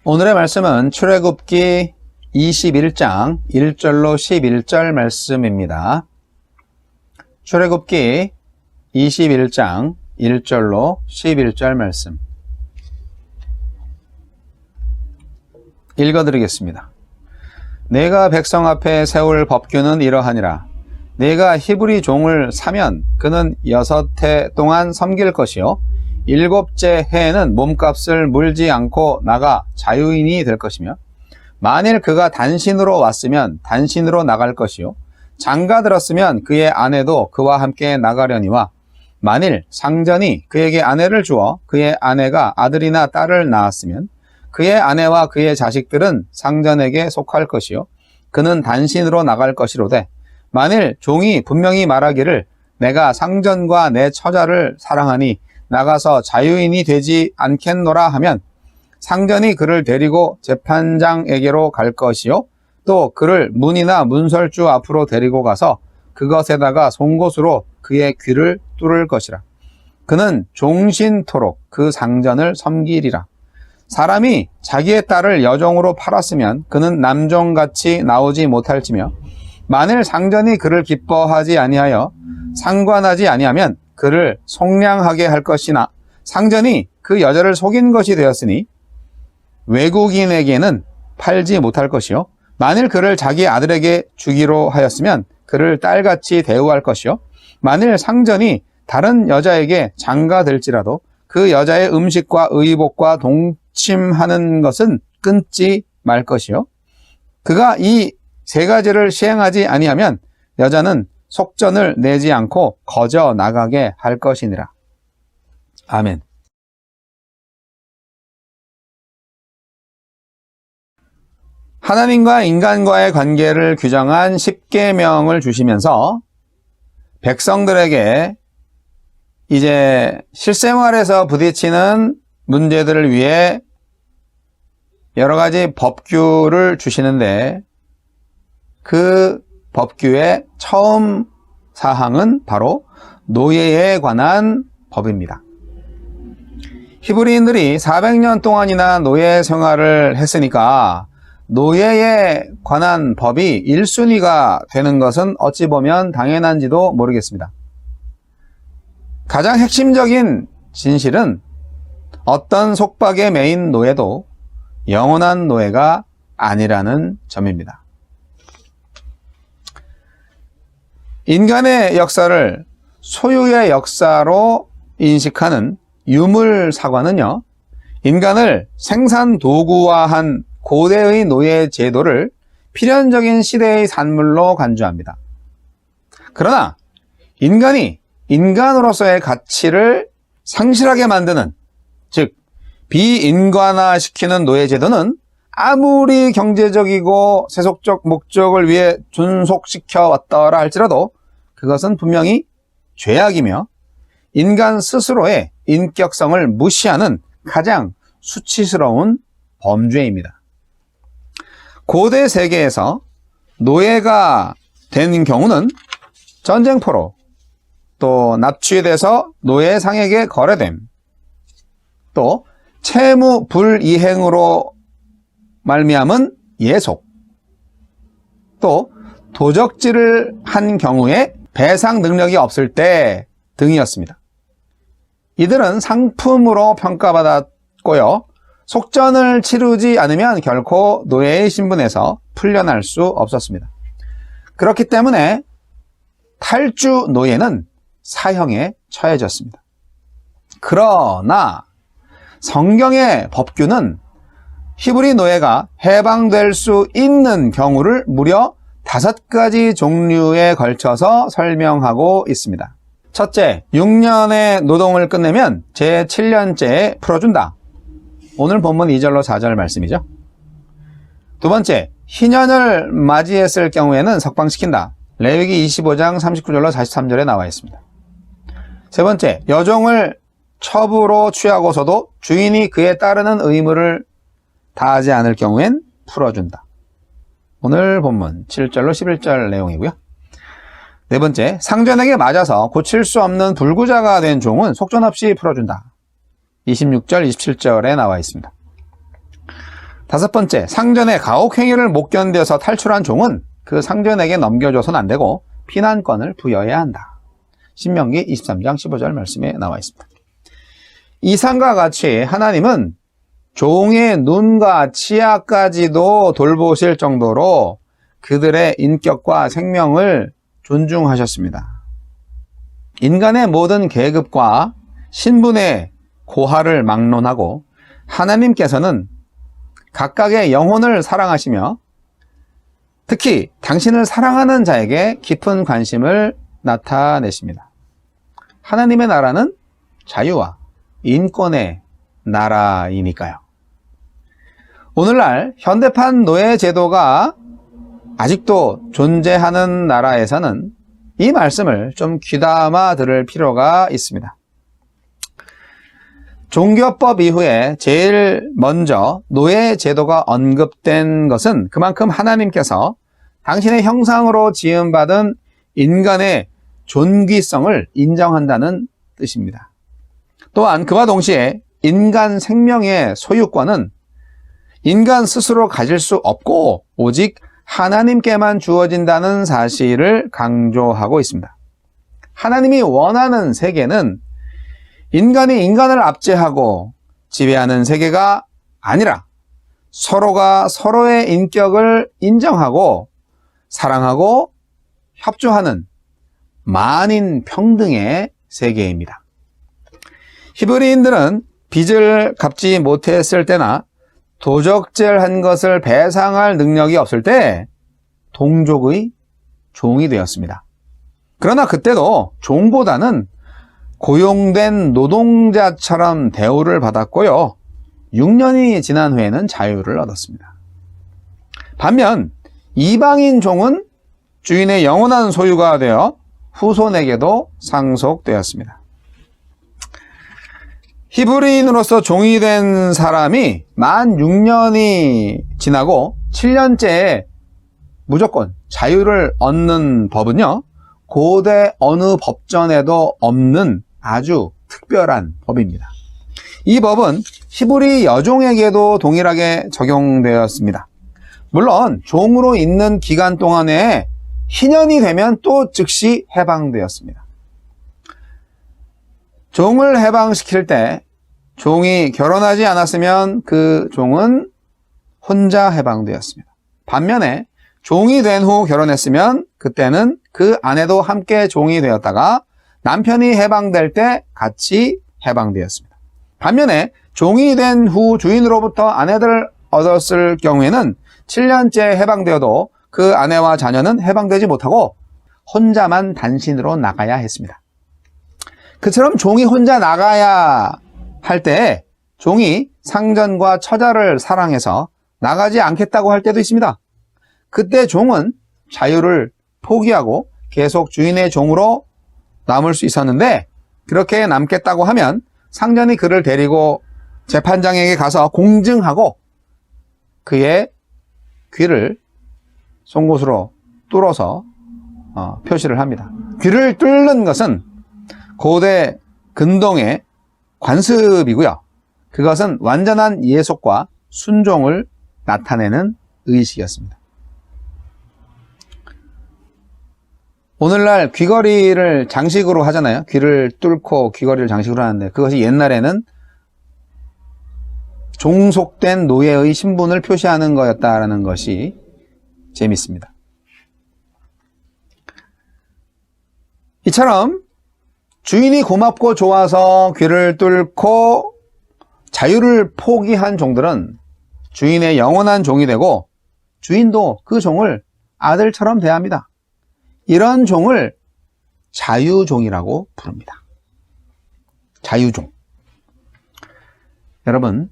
오늘의 말씀은 출애굽기 21장 1절로 11절 말씀입니다. 출애굽기 21장 1절로 11절 말씀 읽어드리겠습니다. 내가 백성 앞에 세울 법규는 이러하니라. 내가 히브리 종을 사면 그는 6해 동안 섬길 것이요 7째 해에는 몸값을 물지 않고 나가 자유인이 될 것이며, 만일 그가 단신으로 왔으면 단신으로 나갈 것이요 장가들었으면 그의 아내도 그와 함께 나가려니와, 만일 상전이 그에게 아내를 주어 그의 아내가 아들이나 딸을 낳았으면 그의 아내와 그의 자식들은 상전에게 속할 것이요 그는 단신으로 나갈 것이로되, 만일 종이 분명히 말하기를 내가 상전과 내 처자를 사랑하니 나가서 자유인이 되지 않겠노라 하면, 상전이 그를 데리고 재판장에게로 갈 것이요 또 그를 문이나 문설주 앞으로 데리고 가서 그것에다가 송곳으로 그의 귀를 뚫을 것이라. 그는 종신토록 그 상전을 섬기리라. 사람이 자기의 딸을 여종으로 팔았으면 그는 남종같이 나오지 못할지며, 만일 상전이 그를 기뻐하지 아니하여 상관하지 아니하면 그를 속량하게 할 것이나, 상전이 그 여자를 속인 것이 되었으니 외국인에게는 팔지 못할 것이요 만일 그를 자기 아들에게 주기로 하였으면 그를 딸같이 대우할 것이요 만일 상전이 다른 여자에게 장가들지라도 그 여자의 음식과 의복과 동침하는 것은 끊지 말 것이요 그가 이 3가지를 시행하지 아니하면 여자는 속전을 내지 않고 거저 나가게 할 것이니라. 아멘. 하나님과 인간과의 관계를 규정한 10계명을 주시면서 백성들에게 이제 실생활에서 부딪히는 문제들을 위해 여러 가지 법규를 주시는데, 그 법규의 처음 사항은 바로 노예에 관한 법입니다. 히브리인들이 400년 동안이나 노예 생활을 했으니까 노예에 관한 법이 1순위가 되는 것은 어찌 보면 당연한지도 모르겠습니다. 가장 핵심적인 진실은 어떤 속박에 매인 노예도 영원한 노예가 아니라는 점입니다. 인간의 역사를 소유의 역사로 인식하는 유물사관은요, 인간을 생산 도구화한 고대의 노예 제도를 필연적인 시대의 산물로 간주합니다. 그러나 인간이 인간으로서의 가치를 상실하게 만드는, 즉 비인간화시키는 노예 제도는 아무리 경제적이고 세속적 목적을 위해 존속시켜 왔더라 할지라도 그것은 분명히 죄악이며 인간 스스로의 인격성을 무시하는 가장 수치스러운 범죄입니다. 고대 세계에서 노예가 된 경우는 전쟁포로, 또 납치돼서 노예상에게 거래됨, 또 채무 불이행으로 말미암은 예속, 또 도적질을 한 경우에 배상 능력이 없을 때 등이었습니다. 이들은 상품으로 평가받았고요, 속전을 치르지 않으면 결코 노예의 신분에서 풀려날 수 없었습니다. 그렇기 때문에 탈주 노예는 사형에 처해졌습니다. 그러나 성경의 법규는 히브리 노예가 해방될 수 있는 경우를 무려 5가지 종류에 걸쳐서 설명하고 있습니다. 첫째, 6년의 노동을 끝내면 제7년째에 풀어준다. 오늘 본문 2절로 4절 말씀이죠. 두 번째, 희년을 맞이했을 경우에는 석방시킨다. 레위기 25장 39절로 43절에 나와 있습니다. 세 번째, 여종을 첩으로 취하고서도 주인이 그에 따르는 의무를 다하지 않을 경우엔 풀어준다. 오늘 본문 7절로 11절 내용이고요. 네 번째, 상전에게 맞아서 고칠 수 없는 불구자가 된 종은 속전 없이 풀어준다. 26절, 27절에 나와 있습니다. 5번째, 상전의 가혹행위를 못 견뎌서 탈출한 종은 그 상전에게 넘겨줘서는 안 되고 피난권을 부여해야 한다. 신명기 23장 15절 말씀에 나와 있습니다. 이상과 같이 하나님은 종의 눈과 치아까지도 돌보실 정도로 그들의 인격과 생명을 존중하셨습니다. 인간의 모든 계급과 신분의 고하를 막론하고 하나님께서는 각각의 영혼을 사랑하시며 특히 당신을 사랑하는 자에게 깊은 관심을 나타내십니다. 하나님의 나라는 자유와 인권의 나라이니까요. 오늘날 현대판 노예 제도가 아직도 존재하는 나라에서는 이 말씀을 좀 귀담아 들을 필요가 있습니다. 종교법 이후에 제일 먼저 노예 제도가 언급된 것은 그만큼 하나님께서 당신의 형상으로 지음받은 인간의 존귀성을 인정한다는 뜻입니다. 또한 그와 동시에 인간 생명의 소유권은 인간 스스로 가질 수 없고 오직 하나님께만 주어진다는 사실을 강조하고 있습니다. 하나님이 원하는 세계는 인간이 인간을 압제하고 지배하는 세계가 아니라 서로가 서로의 인격을 인정하고 사랑하고 협조하는 만인 평등의 세계입니다. 히브리인들은 빚을 갚지 못했을 때나 도적질 한 것을 배상할 능력이 없을 때 동족의 종이 되었습니다. 그러나 그때도 종보다는 고용된 노동자처럼 대우를 받았고요. 6년이 지난 후에는 자유를 얻었습니다. 반면 이방인 종은 주인의 영원한 소유가 되어 후손에게도 상속되었습니다. 히브리인으로서 종이 된 사람이 만 6년이 지나고 7년째에 무조건 자유를 얻는 법은요, 고대 어느 법전에도 없는 아주 특별한 법입니다. 이 법은 히브리 여종에게도 동일하게 적용되었습니다. 물론 종으로 있는 기간 동안에 희년이 되면 또 즉시 해방되었습니다. 종을 해방시킬 때 종이 결혼하지 않았으면 그 종은 혼자 해방되었습니다. 반면에 종이 된 후 결혼했으면 그때는 그 아내도 함께 종이 되었다가 남편이 해방될 때 같이 해방되었습니다. 반면에 종이 된 후 주인으로부터 아내들을 얻었을 경우에는 7년째 해방되어도 그 아내와 자녀는 해방되지 못하고 혼자만 단신으로 나가야 했습니다. 그처럼 종이 혼자 나가야 할 때 종이 상전과 처자를 사랑해서 나가지 않겠다고 할 때도 있습니다. 그때 종은 자유를 포기하고 계속 주인의 종으로 남을 수 있었는데 그렇게 남겠다고 하면 상전이 그를 데리고 재판장에게 가서 공증하고 그의 귀를 송곳으로 뚫어서 표시를 합니다. 귀를 뚫는 것은 고대 근동의 관습이고요. 그것은 완전한 예속과 순종을 나타내는 의식이었습니다. 오늘날 귀걸이를 장식으로 하잖아요. 귀를 뚫고 귀걸이를 장식으로 하는데 그것이 옛날에는 종속된 노예의 신분을 표시하는 거였다는 것이 재밌습니다. 이처럼 주인이 고맙고 좋아서 귀를 뚫고 자유를 포기한 종들은 주인의 영원한 종이 되고 주인도 그 종을 아들처럼 대합니다. 이런 종을 자유종이라고 부릅니다. 자유종. 여러분,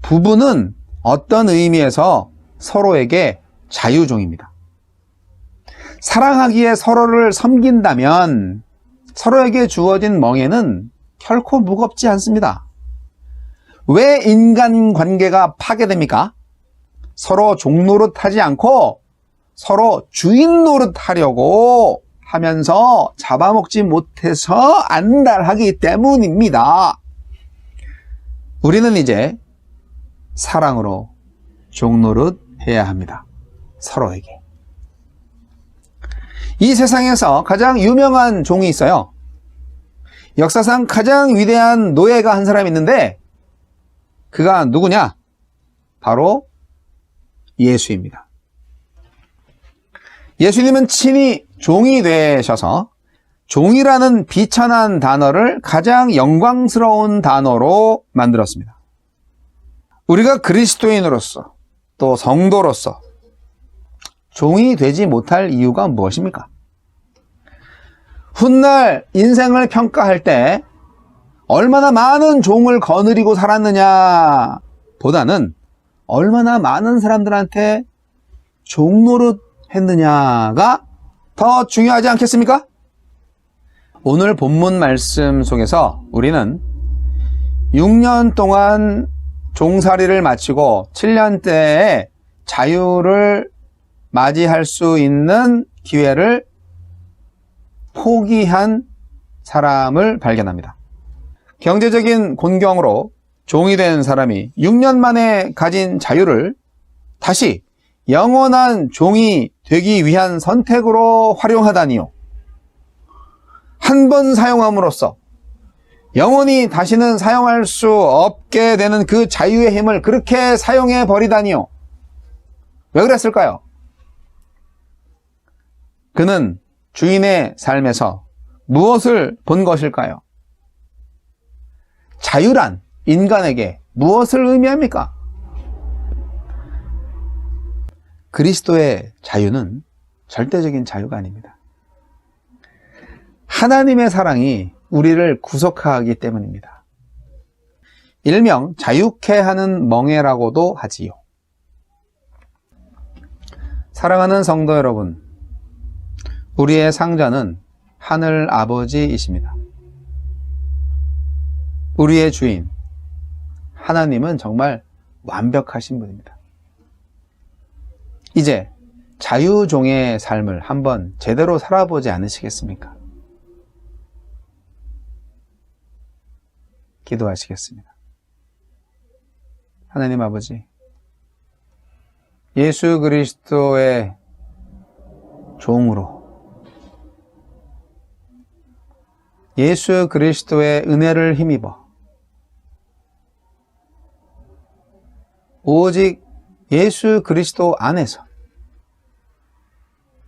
부부는 어떤 의미에서 서로에게 자유종입니다. 사랑하기에 서로를 섬긴다면 서로에게 주어진 멍에는 결코 무겁지 않습니다. 왜 인간관계가 파괴됩니까? 서로 종 노릇하지 않고 서로 주인 노릇하려고 하면서 잡아먹지 못해서 안달하기 때문입니다. 우리는 이제 사랑으로 종노릇 해야 합니다. 서로에게. 이 세상에서 가장 유명한 종이 있어요. 역사상 가장 위대한 노예가 한 사람이 있는데 그가 누구냐? 바로 예수입니다. 예수님은 친히 종이 되셔서 종이라는 비천한 단어를 가장 영광스러운 단어로 만들었습니다. 우리가 그리스도인으로서 또 성도로서 종이 되지 못할 이유가 무엇입니까? 훗날 인생을 평가할 때 얼마나 많은 종을 거느리고 살았느냐 보다는 얼마나 많은 사람들한테 종노릇 했느냐가 더 중요하지 않겠습니까? 오늘 본문 말씀 속에서 우리는 6년 동안 종살이를 마치고 7년째에 자유를 맞이할 수 있는 기회를 포기한 사람을 발견합니다. 경제적인 곤경으로 종이 된 사람이 6년 만에 가진 자유를 다시 영원한 종이 되기 위한 선택으로 활용하다니요. 한 번 사용함으로써 영원히 다시는 사용할 수 없게 되는 그 자유의 힘을 그렇게 사용해 버리다니요. 왜 그랬을까요? 그는 주인의 삶에서 무엇을 본 것일까요? 자유란 인간에게 무엇을 의미합니까? 그리스도의 자유는 절대적인 자유가 아닙니다. 하나님의 사랑이 우리를 구속하기 때문입니다. 일명 자유케 하는 멍에라고도 하지요. 사랑하는 성도 여러분, 우리의 상자는 하늘 아버지이십니다. 우리의 주인 하나님은 정말 완벽하신 분입니다. 이제 자유종의 삶을 한번 제대로 살아보지 않으시겠습니까? 기도하시겠습니다. 하나님 아버지, 예수 그리스도의 종으로 예수 그리스도의 은혜를 힘입어 오직 예수 그리스도 안에서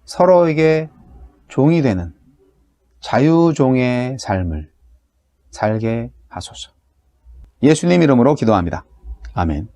서로에게 종이 되는 자유종의 삶을 살게 하소서. 예수님 이름으로 기도합니다. 아멘.